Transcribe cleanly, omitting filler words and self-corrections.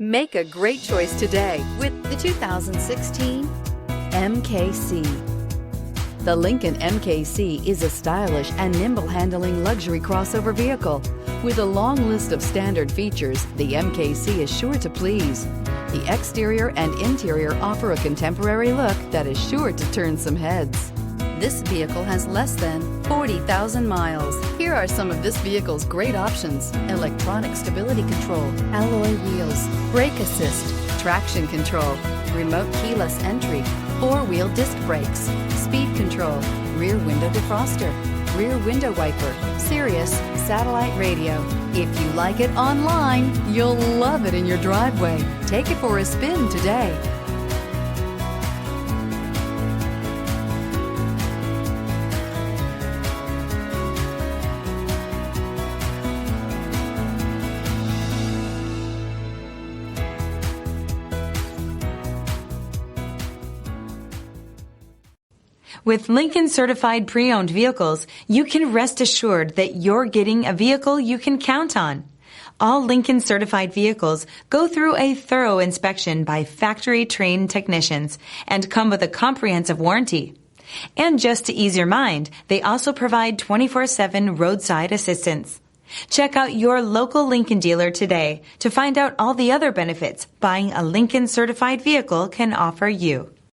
Make a great choice today with the 2016 MKC. The Lincoln MKC is a stylish and nimble handling luxury crossover vehicle. With a long list of standard features, the MKC is sure to please. The exterior and interior offer a contemporary look that is sure to turn some heads. This vehicle has less than 40,000 miles. Here are some of this vehicle's great options: electronic stability control, alloy wheels, brake assist, traction control, remote keyless entry, four-wheel disc brakes, speed control, rear window defroster, rear window wiper, Sirius satellite radio. If you like it online, you'll love it in your driveway. Take it for a spin today. With Lincoln Certified Pre-Owned Vehicles, you can rest assured that you're getting a vehicle you can count on. All Lincoln Certified vehicles go through a thorough inspection by factory-trained technicians and come with a comprehensive warranty. And just to ease your mind, they also provide 24/7 roadside assistance. Check out your local Lincoln dealer today to find out all the other benefits buying a Lincoln Certified vehicle can offer you.